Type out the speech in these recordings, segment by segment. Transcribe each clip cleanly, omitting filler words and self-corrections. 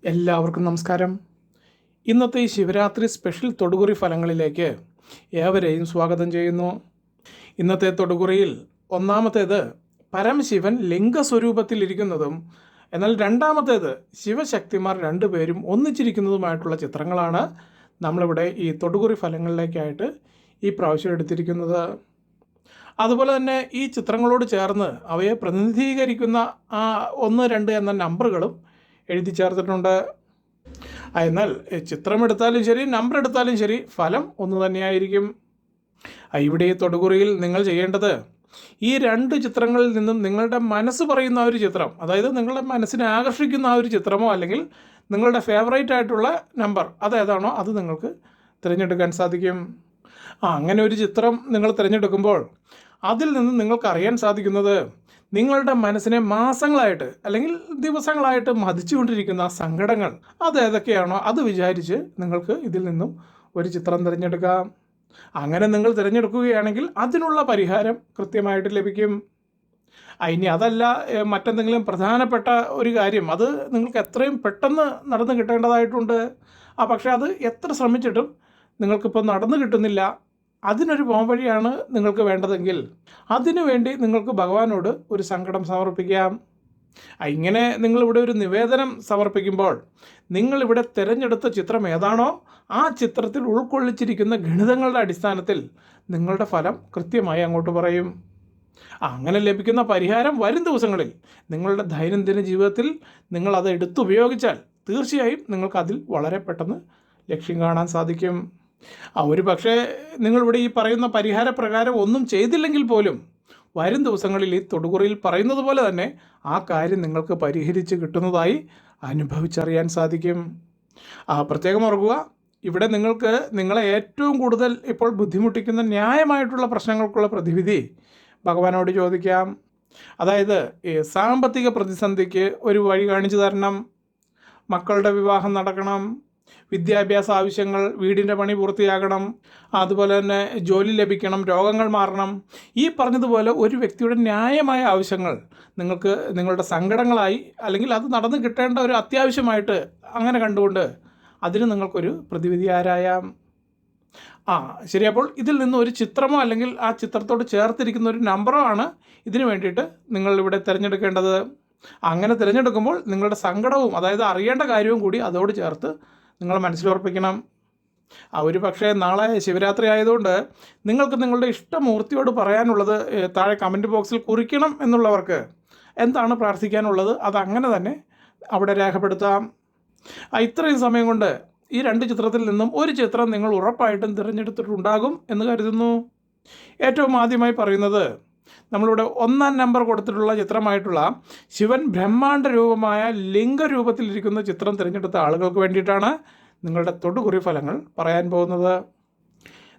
എല്ലാവർക്കും നമസ്കാരം. ഇന്നത്തെ ഈ ശിവരാത്രി സ്പെഷ്യൽ തൊടുകുറി ഫലങ്ങളിലേക്ക് ഏവരെയും സ്വാഗതം ചെയ്യുന്നു. ഇന്നത്തെ തൊടുകുറിയിൽ ഒന്നാമത്തേത് പരമശിവൻ ലിംഗസ്വരൂപത്തിലിരിക്കുന്നതും എന്നാൽ രണ്ടാമത്തേത് ശിവശക്തിമാർ രണ്ടുപേരും ഒന്നിച്ചിരിക്കുന്നതുമായിട്ടുള്ള ചിത്രങ്ങളാണ് നമ്മളിവിടെ ഈ തൊടുകുറി ഫലങ്ങളിലേക്കായിട്ട് ഈ പ്രാവശ്യം എടുത്തിരിക്കുന്നത്. അതുപോലെ തന്നെ ഈ ചിത്രങ്ങളോട് ചേർന്ന് അവയെ പ്രതിനിധീകരിക്കുന്ന 1, 2 എന്ന നമ്പറുകളും എഴുതി ചേർത്തിട്ടുണ്ട്. എന്നാൽ ചിത്രമെടുത്താലും ശരി, നമ്പർ എടുത്താലും ശരി, ഫലം ഒന്ന് തന്നെയായിരിക്കും. ഇവിടെ ഈ തൊടുകുറിയിൽ നിങ്ങൾ ചെയ്യേണ്ടത് ഈ 2 ചിത്രങ്ങളിൽ നിന്നും നിങ്ങളുടെ മനസ്സ് പറയുന്ന ഒരു ചിത്രം, അതായത് നിങ്ങളുടെ മനസ്സിനെ ആകർഷിക്കുന്ന ഒരു ചിത്രമോ അല്ലെങ്കിൽ നിങ്ങളുടെ ഫേവറേറ്റ് ആയിട്ടുള്ള നമ്പർ അതേതാണോ അത് നിങ്ങൾക്ക് തിരഞ്ഞെടുക്കാൻ സാധിക്കും. അങ്ങനെ ഒരു ചിത്രം നിങ്ങൾ തിരഞ്ഞെടുക്കുമ്പോൾ അതിൽ നിന്ന് നിങ്ങൾക്ക് അറിയാൻ സാധിക്കുന്നത് നിങ്ങളുടെ മനസ്സിനെ മാസങ്ങളായിട്ട് അല്ലെങ്കിൽ ദിവസങ്ങളായിട്ട് മതിച്ചുകൊണ്ടിരിക്കുന്ന സങ്കടങ്ങൾ അതേതൊക്കെയാണോ അത് വിചാരിച്ച് നിങ്ങൾക്ക് ഇതിൽ നിന്നും ഒരു ചിത്രം തിരഞ്ഞെടുക്കാം. അങ്ങനെ നിങ്ങൾ തിരഞ്ഞെടുക്കുകയാണെങ്കിൽ അതിനുള്ള പരിഹാരം കൃത്യമായിട്ട് ലഭിക്കും. ഇനി അതല്ല മറ്റെന്തെങ്കിലും പ്രധാനപ്പെട്ട ഒരു കാര്യം, അത് നിങ്ങൾക്ക് എത്രയും പെട്ടെന്ന് നടന്നു കിട്ടേണ്ടതായിട്ടുണ്ട്. പക്ഷേ അത് എത്ര ശ്രമിച്ചിട്ടും നിങ്ങൾക്കിപ്പോൾ നടന്നു കിട്ടുന്നില്ല, അതിനൊരു പോംവഴിയാണ് നിങ്ങൾക്ക് വേണ്ടതെങ്കിൽ അതിനു വേണ്ടി നിങ്ങൾക്ക് ഭഗവാനോട് ഒരു സങ്കടം സമർപ്പിക്കാം. ഇങ്ങനെ നിങ്ങളിവിടെ ഒരു നിവേദനം സമർപ്പിക്കുമ്പോൾ നിങ്ങളിവിടെ തിരഞ്ഞെടുത്ത ചിത്രം ഏതാണോ ആ ചിത്രത്തിൽ ഉൾക്കൊള്ളിച്ചിരിക്കുന്ന ഗണിതങ്ങളുടെ അടിസ്ഥാനത്തിൽ നിങ്ങളുടെ ഫലം കൃത്യമായി അങ്ങോട്ട് പറയും. അങ്ങനെ ലഭിക്കുന്ന പരിഹാരം വരും ദിവസങ്ങളിൽ നിങ്ങളുടെ ദൈനംദിന ജീവിതത്തിൽ നിങ്ങളത് എടുത്തുപയോഗിച്ചാൽ തീർച്ചയായും നിങ്ങൾക്കതിൽ വളരെ പെട്ടെന്ന് ലക്ഷ്യം കാണാൻ സാധിക്കും. ഒരു പക്ഷേ നിങ്ങളിവിടെ ഈ പറയുന്ന പരിഹാരപ്രകാരം ഒന്നും ചെയ്തില്ലെങ്കിൽ പോലും വരും ദിവസങ്ങളിൽ ഈ തൊടുകുറിയിൽ പറയുന്നത് പോലെ തന്നെ ആ കാര്യം നിങ്ങൾക്ക് പരിഹരിച്ച് കിട്ടുന്നതായി അനുഭവിച്ചറിയാൻ സാധിക്കും. പ്രത്യേകം ഓർക്കുക, ഇവിടെ നിങ്ങൾക്ക് നിങ്ങളെ ഏറ്റവും കൂടുതൽ ഇപ്പോൾ ബുദ്ധിമുട്ടിക്കുന്ന ന്യായമായിട്ടുള്ള പ്രശ്നങ്ങൾക്കുള്ള പ്രതിവിധി ഭഗവാനോട് ചോദിക്കാം. അതായത് ഈ സാമ്പത്തിക പ്രതിസന്ധിക്ക് ഒരു വഴി കാണിച്ചു തരണം, മക്കളുടെ വിവാഹം നടക്കണം, വിദ്യാഭ്യാസ ആവശ്യങ്ങൾ, വീടിൻ്റെ പണി പൂർത്തിയാകണം, അതുപോലെ തന്നെ ജോലി ലഭിക്കണം, രോഗങ്ങൾ മാറണം. ഈ പറഞ്ഞതുപോലെ ഒരു വ്യക്തിയുടെ ന്യായമായ ആവശ്യങ്ങൾ നിങ്ങൾക്ക് നിങ്ങളുടെ സങ്കടങ്ങളായി അല്ലെങ്കിൽ അത് നടന്നു കിട്ടേണ്ട ഒരു അത്യാവശ്യമായിട്ട് അങ്ങനെ കണ്ടുകൊണ്ട് അതിന് നിങ്ങൾക്കൊരു പ്രതിവിധി ആരായാം. ശരി. അപ്പോൾ ഇതിൽ നിന്ന് ഒരു ചിത്രമോ അല്ലെങ്കിൽ ആ ചിത്രത്തോട് ചേർത്തിരിക്കുന്ന ഒരു നമ്പറോ ആണ് ഇതിനു വേണ്ടിയിട്ട് നിങ്ങളിവിടെ തിരഞ്ഞെടുക്കേണ്ടത്. അങ്ങനെ തിരഞ്ഞെടുക്കുമ്പോൾ നിങ്ങളുടെ സങ്കടവും, അതായത് അറിയേണ്ട കാര്യവും കൂടി അതോട് ചേർത്ത് നിങ്ങൾ മനസ്സിലുറപ്പിക്കണം. ഒരു പക്ഷേ നാളെ ശിവരാത്രി ആയതുകൊണ്ട് നിങ്ങൾക്ക് നിങ്ങളുടെ ഇഷ്ടമൂർത്തിയോട് പറയാനുള്ളത് താഴെ കമൻറ്റ് ബോക്സിൽ കുറിക്കണം എന്നുള്ളവർക്ക് എന്താണ് പ്രാർത്ഥിക്കാനുള്ളത് അതങ്ങനെ തന്നെ അവിടെ രേഖപ്പെടുത്താം. ഇത്രയും സമയം കൊണ്ട് ഈ 2 ചിത്രത്തിൽ നിന്നും ഒരു ചിത്രം നിങ്ങൾ ഉറപ്പായിട്ടും തിരഞ്ഞെടുത്തിട്ടുണ്ടാകും എന്ന് കരുതുന്നു. ഏറ്റവും ആദ്യമായി പറയുന്നത് നമ്മളിവിടെ 1-ാം നമ്പർ കൊടുത്തിട്ടുള്ള ചിത്രമായിട്ടുള്ള ശിവൻ ബ്രഹ്മാണ്ഡ രൂപമായ ലിംഗരൂപത്തിലിരിക്കുന്ന ചിത്രം തിരഞ്ഞെടുത്ത ആളുകൾക്ക് വേണ്ടിയിട്ടാണ് നിങ്ങളുടെ തൊടുകുറി ഫലങ്ങൾ പറയാൻ പോകുന്നത്.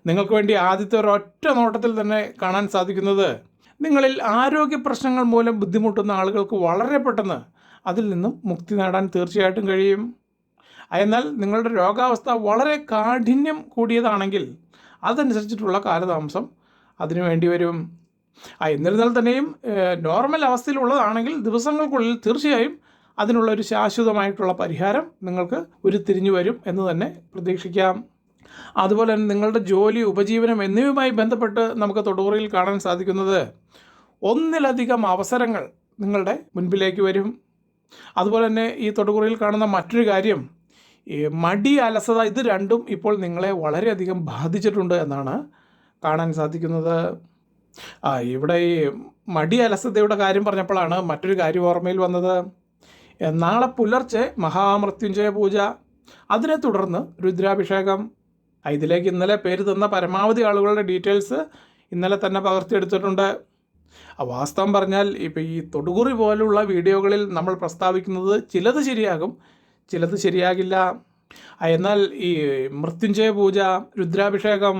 നിങ്ങൾക്ക് വേണ്ടി ആദ്യത്തെ ഒരൊറ്റ നോട്ടത്തിൽ തന്നെ കാണാൻ സാധിക്കുന്നത് നിങ്ങളിൽ ആരോഗ്യ പ്രശ്നങ്ങൾ മൂലം ബുദ്ധിമുട്ടുന്ന ആളുകൾക്ക് വളരെ പെട്ടെന്ന് അതിൽ നിന്നും മുക്തി നേടാൻ തീർച്ചയായിട്ടും കഴിയും. എന്നാൽ നിങ്ങളുടെ രോഗാവസ്ഥ വളരെ കാഠിന്യം കൂടിയതാണെങ്കിൽ അതനുസരിച്ചിട്ടുള്ള കാലതാമസം അതിനു വേണ്ടി വരും. എന്നിരുന്നാൽ തന്നെയും നോർമൽ അവസ്ഥയിലുള്ളതാണെങ്കിൽ ദിവസങ്ങൾക്കുള്ളിൽ തീർച്ചയായും അതിനുള്ള ഒരു ശാശ്വതമായിട്ടുള്ള പരിഹാരം നിങ്ങൾക്ക് ഉരുത്തിരിഞ്ഞു വരും എന്ന് തന്നെ പ്രതീക്ഷിക്കാം. അതുപോലെ തന്നെ നിങ്ങളുടെ ജോലി, ഉപജീവനം എന്നിവയുമായി ബന്ധപ്പെട്ട് നമുക്ക് തൊടുകുറിയിൽ കാണാൻ സാധിക്കുന്നത് 1-ലധികം അവസരങ്ങൾ നിങ്ങളുടെ മുൻപിലേക്ക് വരും. അതുപോലെ തന്നെ ഈ തൊടുകുറിയിൽ കാണുന്ന മറ്റൊരു കാര്യം, ഈ മടി, അലസത, ഇത് രണ്ടും ഇപ്പോൾ നിങ്ങളെ വളരെയധികം ബാധിച്ചിട്ടുണ്ട് എന്നാണ് കാണാൻ സാധിക്കുന്നത്. ഇവിടെ ഈ മടി, അലസതയുടെ കാര്യം പറഞ്ഞപ്പോഴാണ് മറ്റൊരു കാര്യം ഓർമ്മയിൽ വന്നത്. നാളെ പുലർച്ചെ മഹാമൃത്യുഞ്ജയ പൂജ, അതിനെ തുടർന്ന് രുദ്രാഭിഷേകം. ഇതിലേക്ക് ഇന്നലെ പേര് തന്ന പരമാവധി ആളുകളുടെ ഡീറ്റെയിൽസ് ഇന്നലെ തന്നെ പകർത്തിയെടുത്തിട്ടുണ്ട്. വാസ്തവം പറഞ്ഞാൽ ഇപ്പോൾ ഈ തൊടുകുറി പോലുള്ള വീഡിയോകളിൽ നമ്മൾ പ്രസ്താവിക്കുന്നത് ചിലത് ശരിയാകും, ചിലത് ശരിയാകില്ല. എന്നാൽ ഈ മൃത്യുഞ്ജയ പൂജ, രുദ്രാഭിഷേകം,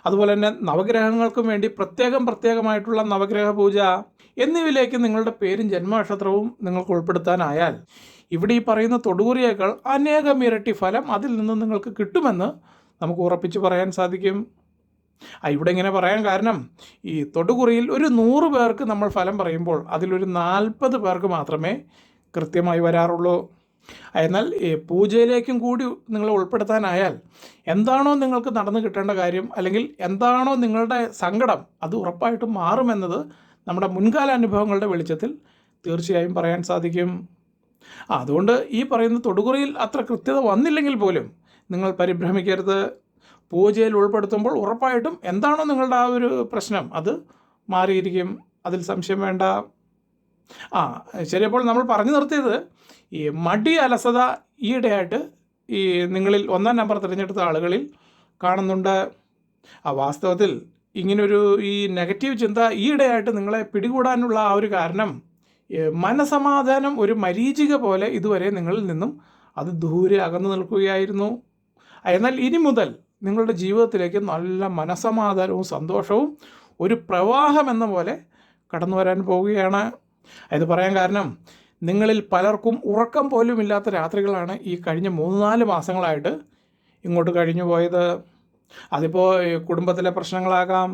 അതുപോലെ തന്നെ നവഗ്രഹങ്ങൾക്കും വേണ്ടി പ്രത്യേകമായിട്ടുള്ള നവഗ്രഹ പൂജ എന്നിവയിലേക്ക് നിങ്ങളുടെ പേരും ജന്മനക്ഷത്രവും നിങ്ങൾക്ക് ഉൾപ്പെടുത്താനായാൽ ഇവിടെ ഈ പറയുന്ന തൊടുകുറിയേക്കാൾ അനേകം ഇരട്ടി ഫലം അതിൽ നിന്ന് നിങ്ങൾക്ക് കിട്ടുമെന്ന് നമുക്ക് ഉറപ്പിച്ച് പറയാൻ സാധിക്കും. ഇവിടെ ഇങ്ങനെ പറയാൻ കാരണം, ഈ തൊടുകുറിയിൽ ഒരു 100 പേർക്ക് നമ്മൾ ഫലം പറയുമ്പോൾ അതിലൊരു 40 പേർക്ക് മാത്രമേ കൃത്യമായി വരാറുള്ളൂ. എന്നാൽ ഈ പൂജയിലേക്കും കൂടി നിങ്ങളെ ഉൾപ്പെടുത്താനായാൽ എന്താണോ നിങ്ങൾക്ക് നടന്നു കിട്ടേണ്ട കാര്യം, അല്ലെങ്കിൽ എന്താണോ നിങ്ങളുടെ സങ്കടം, അത് ഉറപ്പായിട്ടും മാറുമെന്നത് നമ്മുടെ മുൻകാല അനുഭവങ്ങളുടെ വെളിച്ചത്തിൽ തീർച്ചയായും പറയാൻ സാധിക്കും. അതുകൊണ്ട് ഈ പറയുന്ന തൊടുകുറിയിൽ അത്ര കൃത്യത വന്നില്ലെങ്കിൽ പോലും നിങ്ങൾ പരിഭ്രമിക്കരുത്. പൂജയിൽ ഉൾപ്പെടുത്തുമ്പോൾ ഉറപ്പായിട്ടും എന്താണോ നിങ്ങളുടെ ആ ഒരു പ്രശ്നം അത് മാറിയിരിക്കും, അതിൽ സംശയം വേണ്ട. ശരി. അപ്പോൾ നമ്മൾ പറഞ്ഞു നിർത്തിയത് ഈ മടി, അലസത ഈയിടെയായിട്ട് ഈ നിങ്ങളിൽ 1-ാം നമ്പർ തിരഞ്ഞെടുത്ത ആളുകളിൽ കാണുന്നുണ്ട്. വാസ്തവത്തിൽ ഇങ്ങനൊരു ഈ നെഗറ്റീവ് ചിന്ത ഈയിടെയായിട്ട് നിങ്ങളെ പിടികൂടാനുള്ള ആ ഒരു കാരണം, മനസമാധാനം ഒരു മരീചിക പോലെ ഇതുവരെ നിങ്ങളിൽ നിന്നും അത് ദൂരെ അകന്നു നിൽക്കുകയായിരുന്നു. എന്നാൽ ഇനി മുതൽ നിങ്ങളുടെ ജീവിതത്തിലേക്ക് നല്ല മനസമാധാനവും സന്തോഷവും ഒരു പ്രവാഹം എന്ന പോലെ കടന്നു വരാൻ പോവുകയാണ്. ഇത് പറയാൻ കാരണം, നിങ്ങളിൽ പലർക്കും ഉറക്കം പോലും ഇല്ലാത്ത രാത്രികളാണ് ഈ കഴിഞ്ഞ 3-4 മാസങ്ങളായിട്ട് ഇങ്ങോട്ട് കഴിഞ്ഞു പോയത്. അതിപ്പോൾ കുടുംബത്തിലെ പ്രശ്നങ്ങളാകാം,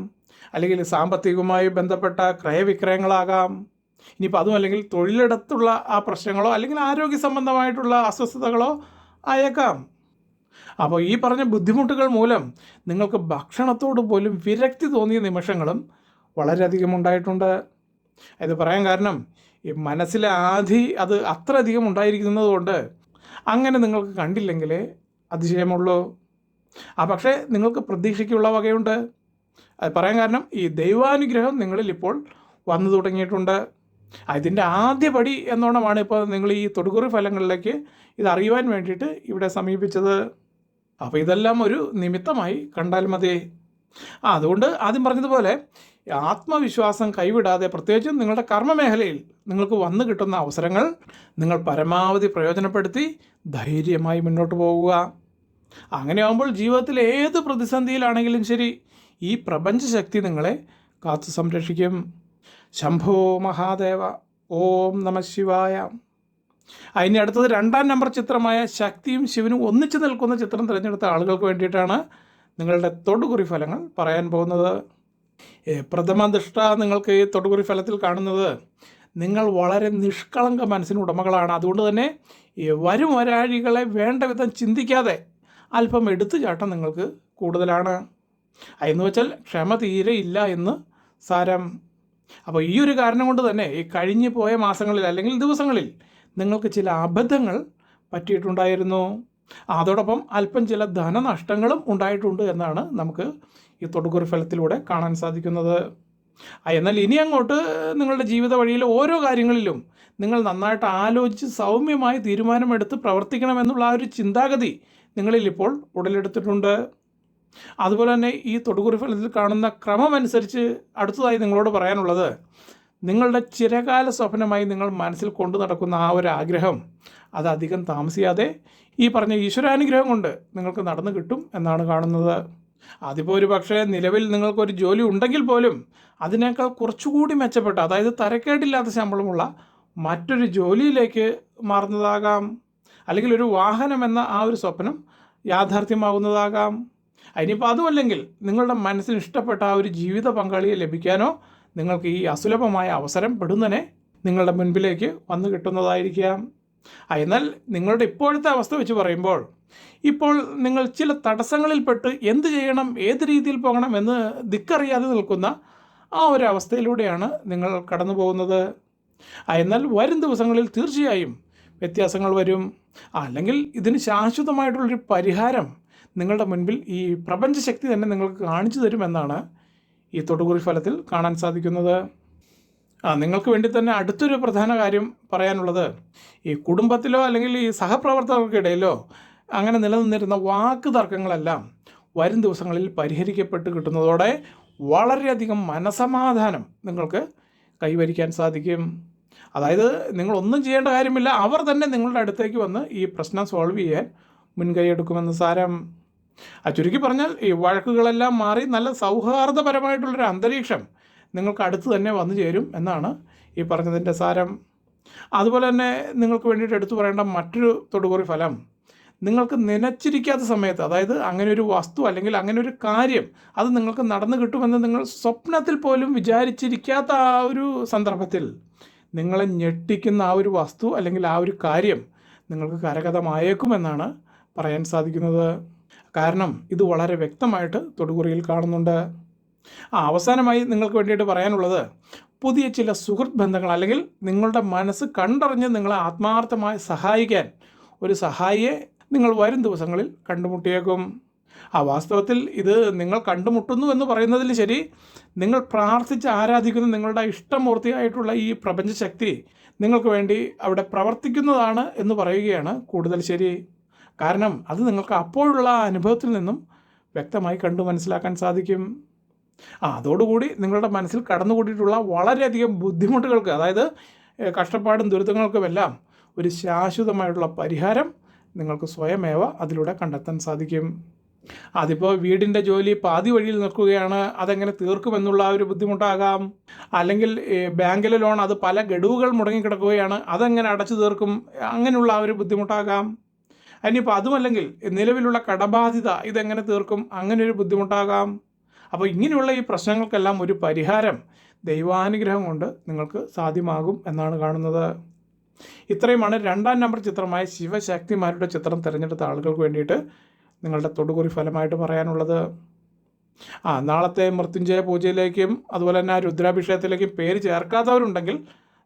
അല്ലെങ്കിൽ സാമ്പത്തികവുമായി ബന്ധപ്പെട്ട ക്രയവിക്രയങ്ങളാകാം, ഇനിയിപ്പോൾ അതും അല്ലെങ്കിൽ തൊഴിലിടത്തുള്ള ആ പ്രശ്നങ്ങളോ അല്ലെങ്കിൽ ആരോഗ്യ സംബന്ധമായിട്ടുള്ള അസ്വസ്ഥതകളോ ആയേക്കാം. അപ്പോൾ ഈ പറഞ്ഞ ബുദ്ധിമുട്ടുകൾ മൂലം നിങ്ങൾക്ക് ഭക്ഷണത്തോട് പോലും വിരക്തി തോന്നിയ നിമിഷങ്ങളും വളരെയധികം ഉണ്ടായിട്ടുണ്ട്. ഇത് പറയാൻ കാരണം, ഈ മനസ്സിലെ ആധി അത് അത്ര അധികം ഉണ്ടായിരിക്കുന്നത് കൊണ്ട് അങ്ങനെ നിങ്ങൾക്ക് കണ്ടില്ലെങ്കിലേ അതിശയമുള്ളൂ. പക്ഷേ നിങ്ങൾക്ക് പ്രതീക്ഷയ്ക്കുള്ള വകയുണ്ട്. അത് പറയാൻ കാരണം, ഈ ദൈവാനുഗ്രഹം നിങ്ങളിൽ ഇപ്പോൾ വന്നു തുടങ്ങിയിട്ടുണ്ട്. ഇതിൻ്റെ ആദ്യപടി എന്നോണമാണ് ഇപ്പോൾ നിങ്ങൾ ഈ തൊടുകുറി ഫലങ്ങളിലേക്ക് ഇതറിയുവാൻ വേണ്ടിയിട്ട് ഇവിടെ സമീപിച്ചത്. അപ്പോൾ ഇതെല്ലാം ഒരു നിമിത്തമായി കണ്ടാൽ മതി. അതുകൊണ്ട് ആദ്യം പറഞ്ഞതുപോലെ ആത്മവിശ്വാസം കൈവിടാതെ, പ്രത്യേകിച്ചും നിങ്ങളുടെ കർമ്മമേഖലയിൽ നിങ്ങൾക്ക് വന്നു കിട്ടുന്ന അവസരങ്ങൾ നിങ്ങൾ പരമാവധി പ്രയോജനപ്പെടുത്തി ധൈര്യമായി മുന്നോട്ട് പോവുക. അങ്ങനെയാകുമ്പോൾ ജീവിതത്തിൽ ഏത് പ്രതിസന്ധിയിലാണെങ്കിലും ശരി, ഈ പ്രപഞ്ചശക്തി നിങ്ങളെ കാത്തു സംരക്ഷിക്കും. ശംഭോ മഹാദേവ. ഓം നമ ശിവായ. അതിന് അടുത്തത് 2-ാം നമ്പർ ചിത്രമായ ശക്തിയും ശിവനും ഒന്നിച്ചു നിൽക്കുന്ന ചിത്രം തിരഞ്ഞെടുത്ത ആളുകൾക്ക് വേണ്ടിയിട്ടാണ് നിങ്ങളുടെ തൊടുകുറി ഫലങ്ങൾ പറയാൻ പോകുന്നത്. പ്രഥമ ദൃഷ്ട നിങ്ങൾക്ക് ഈ തൊടുകുറി ഫലത്തിൽ കാണുന്നത്, നിങ്ങൾ വളരെ നിഷ്കളങ്ക മനസ്സിന് ഉടമകളാണ്. അതുകൊണ്ട് തന്നെ ഈ വരും വരാഴികളെ വേണ്ട വിധം ചിന്തിക്കാതെ അല്പം എടുത്തുചാട്ടം നിങ്ങൾക്ക് കൂടുതലാണ്. എന്ന് വെച്ചാൽ ക്ഷമ തീരെ ഇല്ല എന്ന് സാരം. അപ്പോൾ ഈ ഒരു കാരണം കൊണ്ട് തന്നെ ഈ കഴിഞ്ഞു പോയ മാസങ്ങളിൽ അല്ലെങ്കിൽ ദിവസങ്ങളിൽ നിങ്ങൾക്ക് ചില അബദ്ധങ്ങൾ പറ്റിയിട്ടുണ്ടായിരുന്നു. അതോടൊപ്പം അല്പം ചില ധനനഷ്ടങ്ങളും ഉണ്ടായിട്ടുണ്ട് എന്നാണ് നമുക്ക് ഈ തൊടുകുറി ഫലത്തിലൂടെ കാണാൻ സാധിക്കുന്നത്. എന്നാൽ ഇനി അങ്ങോട്ട് നിങ്ങളുടെ ജീവിത വഴിയിലെ ഓരോ കാര്യങ്ങളിലും നിങ്ങൾ നന്നായിട്ട് ആലോചിച്ച് സൗമ്യമായി തീരുമാനമെടുത്ത് പ്രവർത്തിക്കണമെന്നുള്ള ആ ഒരു ചിന്താഗതി നിങ്ങളിൽ ഇപ്പോൾ ഉടലെടുത്തിട്ടുണ്ട്. അതുപോലെ തന്നെ ഈ തൊടുകുറി ഫലത്തിൽ കാണുന്ന ക്രമമനുസരിച്ച് അടുത്തതായി നിങ്ങളോട് പറയാനുള്ളത്, നിങ്ങളുടെ ചിരകാല സ്വപ്നമായി നിങ്ങൾ മനസ്സിൽ കൊണ്ടു നടക്കുന്ന ആ ഒരു ആഗ്രഹം അത് അധികം താമസിയാതെ ഈ പറഞ്ഞ ഈശ്വരാനുഗ്രഹം കൊണ്ട് നിങ്ങൾക്ക് നടന്നു കിട്ടും എന്നാണ് കാണുന്നത്. അതിപ്പോൾ ഒരു പക്ഷേ നിലവിൽ നിങ്ങൾക്കൊരു ജോലി ഉണ്ടെങ്കിൽ പോലും അതിനേക്കാൾ കുറച്ചുകൂടി മെച്ചപ്പെട്ട, അതായത് തരക്കേടില്ലാത്ത ശമ്പളമുള്ള മറ്റൊരു ജോലിയിലേക്ക് മാറുന്നതാകാം, അല്ലെങ്കിൽ ഒരു വാഹനം എന്ന ആ ഒരു സ്വപ്നം യാഥാർത്ഥ്യമാകുന്നതാകാം. അതിനിപ്പോൾ അതുമല്ലെങ്കിൽ നിങ്ങളുടെ മനസ്സിന് ഇഷ്ടപ്പെട്ട ആ ഒരു ജീവിത പങ്കാളിയെ ലഭിക്കാനോ നിങ്ങൾക്ക് ഈ അസുലഭമായ അവസരം പെടുന്നനെ നിങ്ങളുടെ മുൻപിലേക്ക് വന്നു കിട്ടുന്നതായിരിക്കാം. എന്നാൽ നിങ്ങളുടെ ഇപ്പോഴത്തെ അവസ്ഥ വെച്ച് പറയുമ്പോൾ ഇപ്പോൾ നിങ്ങൾ ചില തടസ്സങ്ങളിൽപ്പെട്ട് എന്ത് ചെയ്യണം, ഏത് രീതിയിൽ പോകണം എന്ന് ദിക്കറിയാതെ നിൽക്കുന്ന ആ ഒരു അവസ്ഥയിലൂടെയാണ് നിങ്ങൾ കടന്നു പോകുന്നത്. എന്നാൽ വരും ദിവസങ്ങളിൽ തീർച്ചയായും വ്യത്യാസങ്ങൾ വരും. അല്ലെങ്കിൽ ഇതിന് ശാശ്വതമായിട്ടുള്ളൊരു പരിഹാരം നിങ്ങളുടെ മുൻപിൽ ഈ പ്രപഞ്ചശക്തി തന്നെ നിങ്ങൾക്ക് കാണിച്ചു തരുമെന്നാണ് ഈ തൊടുകുറി ഫലത്തിൽ കാണാൻ സാധിക്കുന്നത്. നിങ്ങൾക്ക് വേണ്ടി തന്നെ അടുത്തൊരു പ്രധാന കാര്യം പറയാനുള്ളത്, ഈ കുടുംബത്തിലോ അല്ലെങ്കിൽ ഈ സഹപ്രവർത്തകർക്കിടയിലോ അങ്ങനെ നിലനിന്നിരുന്ന വാക്ക് തർക്കങ്ങളെല്ലാം വരും ദിവസങ്ങളിൽ പരിഹരിക്കപ്പെട്ട് കിട്ടുന്നതോടെ വളരെയധികം മനസമാധാനം നിങ്ങൾക്ക് കൈവരിക്കാൻ സാധിക്കും. അതായത് നിങ്ങളൊന്നും ചെയ്യേണ്ട കാര്യമില്ല, അവർ തന്നെ നിങ്ങളുടെ അടുത്തേക്ക് വന്ന് ഈ പ്രശ്നം സോൾവ് ചെയ്യാൻ മുൻകൈ എടുക്കുമെന്ന് സാരം. ചുരുക്കി പറഞ്ഞാൽ ഈ വഴക്കുകളെല്ലാം മാറി നല്ല സൗഹാർദ്ദപരമായിട്ടുള്ളൊരു അന്തരീക്ഷം നിങ്ങൾക്ക് അടുത്ത് തന്നെ വന്നു ചേരും എന്നാണ് ഈ പറഞ്ഞതിൻ്റെ സാരം. അതുപോലെ തന്നെ നിങ്ങൾക്ക് വേണ്ടിയിട്ട് എടുത്തു പറയേണ്ട മറ്റൊരു തൊടുകുറി ഫലം, നിങ്ങൾക്ക് നനച്ചിരിക്കാത്ത സമയത്ത്, അതായത് അങ്ങനെ ഒരു വസ്തു അല്ലെങ്കിൽ അങ്ങനെ ഒരു കാര്യം അത് നിങ്ങൾക്ക് നടന്നു കിട്ടുമെന്ന് നിങ്ങൾ സ്വപ്നത്തിൽ പോലും വിചാരിച്ചിരിക്കാത്ത ആ ഒരു സന്ദർഭത്തിൽ നിങ്ങളെ ഞെട്ടിക്കുന്ന ആ ഒരു വസ്തു അല്ലെങ്കിൽ ആ ഒരു കാര്യം നിങ്ങൾക്ക് കരഗതമായേക്കുമെന്നാണ് പറയാൻ സാധിക്കുന്നത്. കാരണം ഇത് വളരെ വ്യക്തമായിട്ട് തൊടുകുറിയിൽ കാണുന്നുണ്ട്. അവസാനമായി നിങ്ങൾക്ക് വേണ്ടിയിട്ട് പറയാനുള്ളത്, പുതിയ ചില സുഹൃത്ത് ബന്ധങ്ങൾ അല്ലെങ്കിൽ നിങ്ങളുടെ മനസ്സ് കണ്ടറിഞ്ഞ് നിങ്ങളെ ആത്മാർത്ഥമായി സഹായിക്കാൻ ഒരു സഹായിയെ നിങ്ങൾ വരും ദിവസങ്ങളിൽ കണ്ടുമുട്ടിയേക്കും. വാസ്തവത്തിൽ ഇത് നിങ്ങൾ കണ്ടുമുട്ടുന്നു എന്ന് പറയുന്നതിൽ ശരി, നിങ്ങൾ പ്രാർത്ഥിച്ച് ആരാധിക്കുന്ന നിങ്ങളുടെ ഇഷ്ടമൂർത്തിയായിട്ടുള്ള ഈ പ്രപഞ്ചശക്തി നിങ്ങൾക്ക് വേണ്ടി അവിടെ പ്രവർത്തിക്കുന്നതാണ് എന്ന് പറയുകയാണ് കൂടുതൽ ശരി. കാരണം അത് നിങ്ങൾക്ക് അപ്പോഴുള്ള അനുഭവത്തിൽ നിന്നും വ്യക്തമായി കണ്ടു മനസ്സിലാക്കാൻ സാധിക്കും. അതോടുകൂടി നിങ്ങളുടെ മനസ്സിൽ കടന്നുകൂടിയിട്ടുള്ള വളരെയധികം ബുദ്ധിമുട്ടുകൾക്ക്, അതായത് കഷ്ടപ്പാടും ദുരിതങ്ങൾക്കുമെല്ലാം ഒരു ശാശ്വതമായിട്ടുള്ള പരിഹാരം നിങ്ങൾക്ക് സ്വയമേവ അതിലൂടെ കണ്ടെത്താൻ സാധിക്കും. അതിപ്പോൾ വീടിൻ്റെ ജോലി പാതി വഴിയിൽ നിൽക്കുകയാണ്, അതെങ്ങനെ തീർക്കുമെന്നുള്ള ഒരു ബുദ്ധിമുട്ടാകാം. അല്ലെങ്കിൽ ബാങ്കിലെ ലോൺ അത് പല ഗഡുവുകൾ മുടങ്ങിക്കിടക്കുകയാണ്, അതെങ്ങനെ അടച്ചു തീർക്കും, അങ്ങനെയുള്ള ഒരു ബുദ്ധിമുട്ടാകാം. ഇനിയിപ്പോൾ അതുമല്ലെങ്കിൽ നിലവിലുള്ള കടബാധ്യത ഇതെങ്ങനെ തീർക്കും, അങ്ങനെയൊരു ബുദ്ധിമുട്ടാകാം. അപ്പോൾ ഇങ്ങനെയുള്ള ഈ പ്രശ്നങ്ങൾക്കെല്ലാം ഒരു പരിഹാരം ദൈവാനുഗ്രഹം കൊണ്ട് നിങ്ങൾക്ക് സാധ്യമാകും എന്നാണ് കാണുന്നത്. ഇത്രയുമാണ് 2-ാം നമ്പർ ചിത്രമായ ശിവശക്തിമാരുടെ ചിത്രം തിരഞ്ഞെടുത്ത ആളുകൾക്ക് വേണ്ടിയിട്ട് നിങ്ങളുടെ തൊടുകുറി ഫലമായിട്ട് പറയാനുള്ളത്. നാളത്തെ മൃത്യുഞ്ജയ പൂജയിലേക്കും അതുപോലെ തന്നെ രുദ്രാഭിഷേകത്തിലേക്കും പേര് ചേർക്കാത്തവരുണ്ടെങ്കിൽ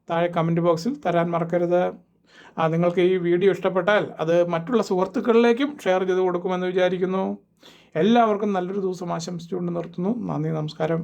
താഴെ കമൻറ്റ് ബോക്സിൽ തരാൻ മറക്കരുത്. നിങ്ങൾക്ക് ഈ വീഡിയോ ഇഷ്ടപ്പെട്ടാൽ അത് മറ്റുള്ള സുഹൃത്തുക്കളിലേക്കും ഷെയർ ചെയ്ത് കൊടുക്കുമെന്ന് വിചാരിക്കുന്നു. എല്ലാവർക്കും നല്ലൊരു ദിവസം ആശംസിച്ചുകൊണ്ട് നിർത്തുന്നു. നന്ദി, നമസ്കാരം.